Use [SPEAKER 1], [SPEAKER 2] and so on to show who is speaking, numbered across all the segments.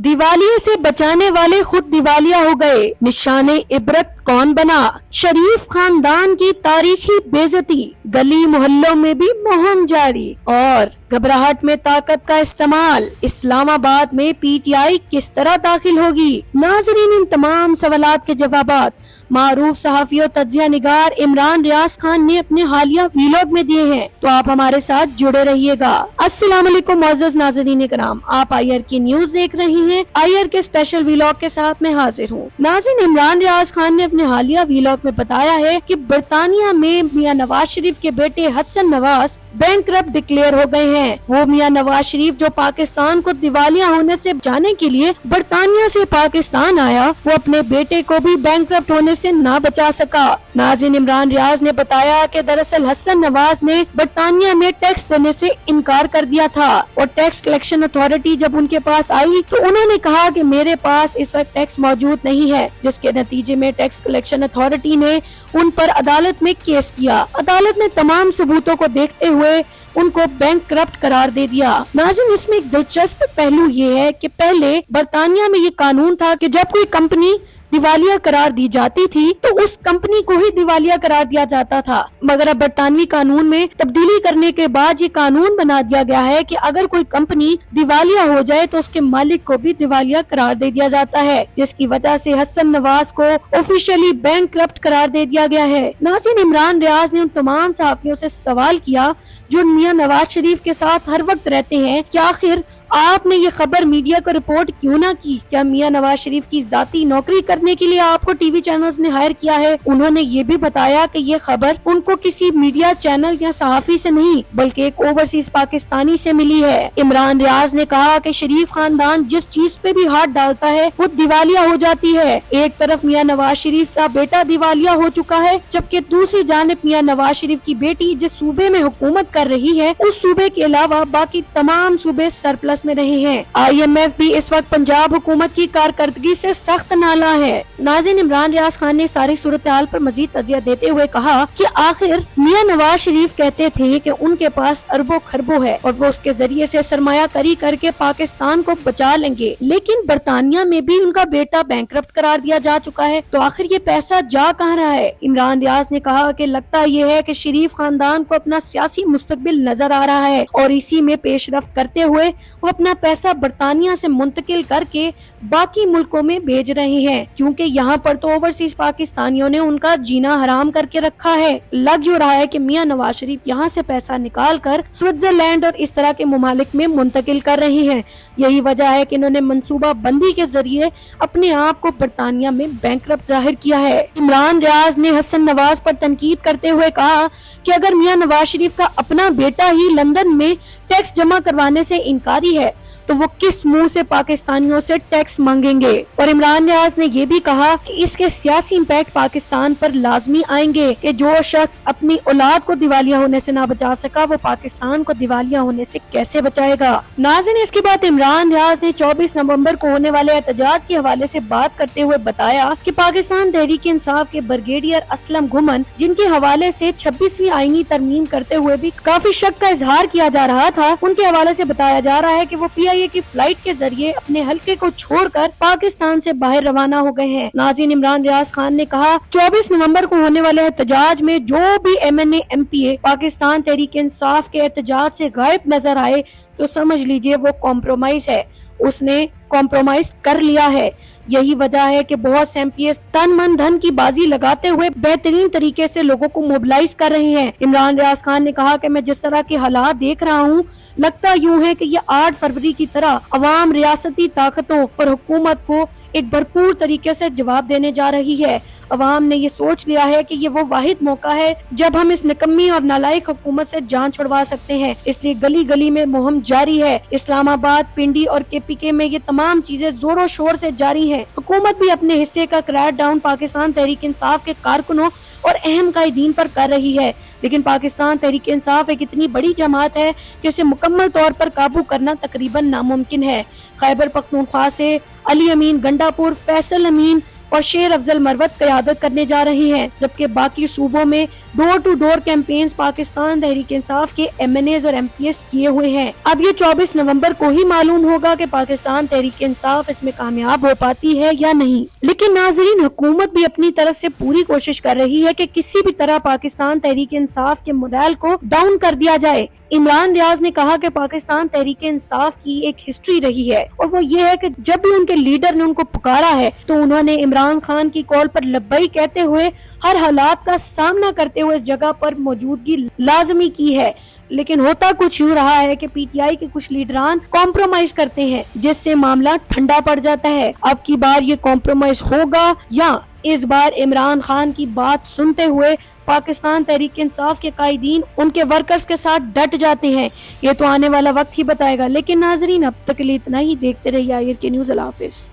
[SPEAKER 1] दिवालिये से बचाने वाले खुद दिवालिया हो गए, निशाने इबरत कौन बना। शरीफ खानदान की तारीखी बेइज्जती, गली मोहल्लों में भी मुहिम जारी और घबराहट में ताकत का इस्तेमाल। इस्लामाबाद में पीटीआई किस तरह दाखिल होगी। नाज़रीन, इन तमाम सवालात के जवाबात मारूफ सहाफी और तज्जिया निगार इमरान रियाज खान ने अपने हालिया वीलॉग में दिए हैं, तो आप हमारे साथ जुड़े रहिएगा। अस्सलाम वालेकुम मोअज़्ज़ज़ नाज़रीन कराम, आप आईआर की न्यूज देख रहे हैं। आईआर के स्पेशल वीलॉग के साथ मैं हाजिर हूँ। नाज़रीन, इमरान रियाज खान ने अपने हालिया वीलॉग में बताया है कि बरतानिया में मियां नवाज शरीफ के बेटे हसन नवाज बैंकरप्ट डिक्लेयर हो गए हैं। वो मियां नवाज शरीफ जो पाकिस्तान को दिवालिया होने से बचाने के लिए बरतानिया से पाकिस्तान आया, वो अपने बेटे को भी बैंकरप्ट होने से ना बचा सका। नाज़रीन, इमरान रियाज ने बताया कि दरअसल हसन नवाज ने बरतानिया में टैक्स देने से इनकार कर दिया था और टैक्स कलेक्शन अथॉरिटी जब उनके पास आई तो उन्होंने कहा कि मेरे पास इस वक्त टैक्स मौजूद नहीं है, जिसके नतीजे में टैक्स कलेक्शन अथॉरिटी ने उन पर अदालत में केस किया। अदालत ने तमाम सबूतों को देखते हुए उनको बैंकरप्ट करार दे दिया। नाज़रीन, इसमें एक दिलचस्प पहलू ये है कि पहले बरतानिया में ये कानून था कि जब कोई कंपनी दिवालिया करार दी जाती थी तो उस कंपनी को ही दिवालिया करार दिया जाता था, मगर अब बरतानवी कानून में तब्दीली करने के बाद ये कानून बना दिया गया है कि अगर कोई कंपनी दिवालिया हो जाए तो उसके मालिक को भी दिवालिया करार दे दिया जाता है, जिसकी वजह से हसन नवाज को ऑफिशियली बैंकरप्ट करार दे दिया गया है। नाज़रीन, इमरान रियाज ने उन तमाम सहाफियों से सवाल किया जो मियां नवाज शरीफ के साथ हर वक्त रहते हैं कि आखिर आपने ये खबर मीडिया को रिपोर्ट क्यों ना की। क्या मियां नवाज शरीफ की जाती नौकरी करने के लिए आपको टीवी चैनल्स ने हायर किया है। उन्होंने ये भी बताया कि ये खबर उनको किसी मीडिया चैनल या सहाफी से नहीं बल्कि एक ओवरसीज पाकिस्तानी से मिली है। इमरान रियाज ने कहा कि शरीफ खानदान जिस चीज पे भी हाथ डालता है वो दिवालिया हो जाती है। एक तरफ मियां नवाज शरीफ का बेटा दिवालिया हो चुका है, जबकि दूसरी जानिब मियां नवाज शरीफ की बेटी जिस सूबे में हुकूमत कर रही है उस सूबे के अलावा बाकी तमाम सूबे सरप्लस में रहे हैं। IMF भी इस वक्त पंजाब हुकूमत की कारकर्दगी से सख्त नाला है। नाज़रीन, इमरान रियाज खान ने सारी सूरत हाल पर मजीद तजिया देते हुए कहा कि आखिर मियां नवाज शरीफ कहते थे कि उनके पास अरबों खरबों है और वो उसके जरिए से सरमाया करी करके पाकिस्तान को बचा लेंगे, लेकिन बरतानिया में भी उनका बेटा बैंकरप्ट करार दिया जा चुका है, तो आखिर ये पैसा जा कहाँ रहा है। इमरान रियाज ने कहा कि लगता ये है कि शरीफ खानदान को अपना सियासी मुस्तकबिल नजर आ रहा है और इसी में पेशरफ्त करते हुए वो अपना पैसा बरतानिया से मुंतकिल करके बाकी मुल्कों में भेज रहे हैं, क्योंकि यहाँ पर तो ओवरसीज पाकिस्तानियों ने उनका जीना हराम करके रखा है। लग जो रहा है कि मियां नवाज शरीफ यहाँ से पैसा निकाल कर स्विट्जरलैंड और इस तरह के ममालिक में मुंतकिल कर रहे हैं। यही वजह है कि इन्होंने मंसूबा बंदी के जरिए अपने आप को बरतानिया में बैंकरप्ट जाहिर किया है। इमरान रियाज ने हसन नवाज पर तनकीद करते हुए कहा कि अगर मियां नवाज शरीफ का अपना बेटा ही लंदन में टैक्स जमा करवाने से इनकारी है तो वो किस मुंह से पाकिस्तानियों से टैक्स मांगेंगे। और इमरान रियाज ने ये भी कहा कि इसके सियासी इम्पैक्ट पाकिस्तान पर लाजमी आएंगे कि जो शख्स अपनी औलाद को दिवालिया होने से ना बचा सका वो पाकिस्तान को दिवालिया होने से कैसे बचाएगा। नाज़रीन, इसके बाद इमरान रियाज ने 24 नवंबर को होने वाले एहतजाज के हवाले से बात करते हुए बताया कि पाकिस्तान तहरीक इंसाफ के ब्रिगेडियर असलम घुमन, जिनके हवाले से 26वीं आईनी तरमीम करते हुए भी काफी शक का इजहार किया जा रहा था, उनके हवाले से बताया जा रहा है कि वो PIA की फ्लाइट के जरिए अपने हल्के को छोड़कर पाकिस्तान से बाहर रवाना हो गए हैं। नाज़रीन, इमरान रियाज खान ने कहा 24 नवंबर को होने वाले एहतजाज में जो भी MNA MPA पाकिस्तान तहरीक इंसाफ के एहतजाज से गायब नजर आए तो समझ लीजिए वो कॉम्प्रोमाइज है, उसने कॉम्प्रोमाइज कर लिया है। यही वजह है कि बहुत से MPA तन मन धन की बाजी लगाते हुए बेहतरीन तरीके से लोगों को मोबिलाइज कर रहे हैं। इमरान रियाज खान ने कहा कि मैं जिस तरह के हालात देख रहा हूँ, लगता यूं है कि ये 8 फरवरी की तरह अवाम रियासती ताकतों और हुकूमत को एक भरपूर तरीके से जवाब देने जा रही है। अवाम ने ये सोच लिया है कि ये वो वाहिद मौका है जब हम इस निकम्मी और नालायक हुकूमत से जान छुड़वा सकते हैं, इसलिए गली गली में मुहिम जारी है। इस्लामाबाद, पिंडी और KPK में ये तमाम चीजें जोरों शोर से जारी हैं। हुकूमत भी अपने हिस्से का क्रैक डाउन पाकिस्तान तहरीक इंसाफ के कारकुनों और अहम कायदीन पर कर रही है, लेकिन पाकिस्तान तहरीक इंसाफ एक इतनी बड़ी जमात है कि इसे मुकम्मल तौर पर काबू करना तकरीबन नामुमकिन है। खैबर पख्तूनख्वा से अली अमीन गंडापुर, फैसल अमीन اور شیر افضل مروت قیادت کرنے جا رہے ہیں، جبکہ باقی صوبوں میں ڈور to door campaigns Pakistan Tehreek Insaf کے MNAs اور MPs کیے ہوئے ہیں۔ اب یہ 24 نومبر کو ہی معلوم ہوگا کہ پاکستان تحریک انصاف اس میں کامیاب ہو پاتی ہے یا نہیں۔ لیکن ناظرین، حکومت بھی اپنی طرف سے پوری کوشش کر رہی ہے کہ کسی بھی طرح پاکستان تحریک انصاف کے مورال کو ڈاؤن کر دیا جائے۔ عمران ریاض نے کہا کہ پاکستان تحریک انصاف کی ایک ہسٹری رہی ہے، اور وہ یہ ہے کہ جب بھی ان کے لیڈر نے ان کو پکارا ہے تو انہوں نے عمران خان کی کال پر لبئی کہتے ہوئے ہر حالات کا سامنا کرتے ہوئے اس جگہ پر موجودگی لازمی کی ہے۔ لیکن ہوتا کچھ یوں رہا ہے کہ PTI کے کچھ لیڈران کمپرومائز کرتے ہیں، جس سے معاملہ ٹھنڈا پڑ جاتا ہے۔ اب کی بار یہ کمپرومائز ہوگا یا اس بار عمران خان کی بات سنتے ہوئے پاکستان تحریک انصاف کے قائدین ان کے ورکرز کے ساتھ ڈٹ جاتے ہیں، یہ تو آنے والا وقت ہی بتائے گا۔ لیکن ناظرین، اب تک کے لیے اتنا ہی، دیکھتے رہیے آئیر کے نیوز۔ اللہ حافظ۔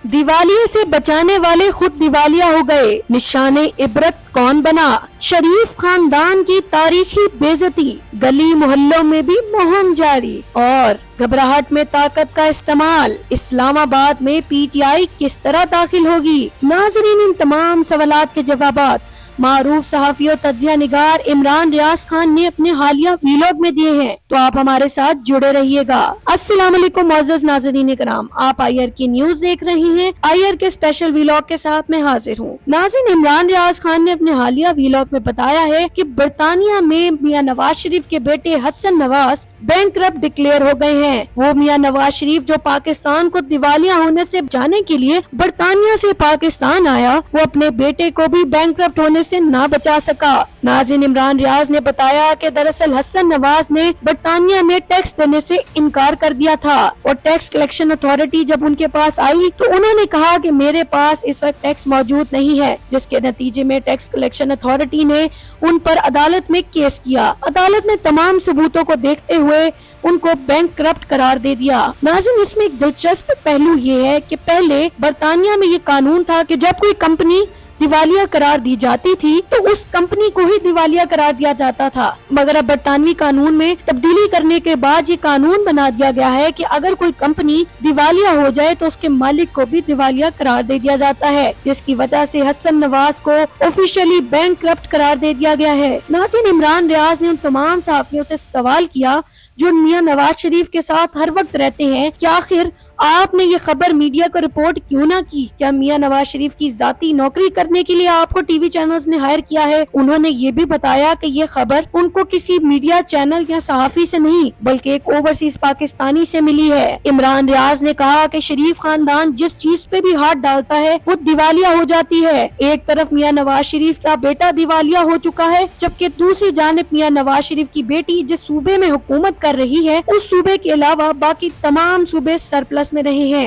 [SPEAKER 1] دیوالیے سے بچانے والے خود دیوالیہ ہو گئے، نشان عبرت کون بنا؟ شریف خاندان کی تاریخی بے عزتی، گلی محلوں میں بھی مہم جاری، اور گھبراہٹ میں طاقت کا استعمال، اسلام آباد میں PTI کس طرح داخل ہوگی؟ ناظرین، ان تمام سوالات کے جوابات معروف صحافی اور تجزیہ نگار عمران ریاض خان نے اپنے حالیہ ویلاگ میں دیے ہیں، تو آپ ہمارے ساتھ جڑے رہیے گا۔ السلام علیکم معزز ناظرین کرام، آپ آئیر کی نیوز دیکھ رہے ہیں۔ آئیر کے اسپیشل ویلاگ کے ساتھ میں حاضر ہوں۔ ناظرین، عمران ریاض خان نے اپنے حالیہ ویلاگ میں بتایا ہے کہ برطانیہ میں میاں نواز شریف کے بیٹے حسن نواز بینکرپٹ ڈکلیئر ہو گئے ہیں۔ وہ میاں نواز شریف جو پاکستان کو دیوالیہ ہونے سے بچانے کے لیے برطانیہ سے پاکستان آیا، وہ اپنے بیٹے کو بھی بینکرپٹ ہونے سے نہ بچا سکا۔ ناظرین، عمران ریاض نے بتایا کہ دراصل حسن نواز نے برطانیہ میں ٹیکس دینے سے انکار کر دیا تھا، اور ٹیکس کلیکشن اتھارٹی جب ان کے پاس آئی تو انہوں نے کہا کہ میرے پاس اس وقت ٹیکس موجود نہیں ہے، جس کے نتیجے میں ٹیکس کلیکشن اتھارٹی نے ان پر عدالت میں کیس کیا۔ عدالت نے تمام ثبوتوں کو دیکھتے ہوئے ان کو بینک کرپٹ قرار دے دیا۔ ناظرین، اس میں ایک دلچسپ پہلو یہ ہے کہ پہلے برطانیہ میں یہ قانون تھا کہ جب کوئی کمپنی دیوالیہ قرار دی جاتی تھی تو اس کمپنی کو ہی دیوالیہ قرار دیا جاتا تھا، مگر اب برطانوی قانون میں تبدیلی کرنے کے بعد یہ قانون بنا دیا گیا ہے کہ اگر کوئی کمپنی دیوالیہ ہو جائے تو اس کے مالک کو بھی دیوالیہ قرار دے دیا جاتا ہے، جس کی وجہ سے حسن نواز کو آفیشیلی بینک کرپٹ قرار دے دیا گیا ہے۔ ناظرین، عمران ریاض نے ان تمام صحافیوں سے سوال کیا جو میاں نواز شریف کے ساتھ ہر وقت رہتے ہیں کہ آخر آپ نے یہ خبر میڈیا کو رپورٹ کیوں نہ کی؟ کیا میاں نواز شریف کی ذاتی نوکری کرنے کے لیے آپ کو ٹی وی چینلز نے ہائر کیا ہے؟ انہوں نے یہ بھی بتایا کہ یہ خبر ان کو کسی میڈیا چینل یا صحافی سے نہیں بلکہ ایک اوورسیز پاکستانی سے ملی ہے۔ عمران ریاض نے کہا کہ شریف خاندان جس چیز پہ بھی ہاتھ ڈالتا ہے وہ دیوالیہ ہو جاتی ہے۔ ایک طرف میاں نواز شریف کا بیٹا دیوالیہ ہو چکا ہے، جبکہ دوسری جانب میاں نواز شریف کی بیٹی جس صوبے میں حکومت کر رہی ہے اس صوبے کے علاوہ باقی تمام صوبے سرپلس میں رہے ہیں۔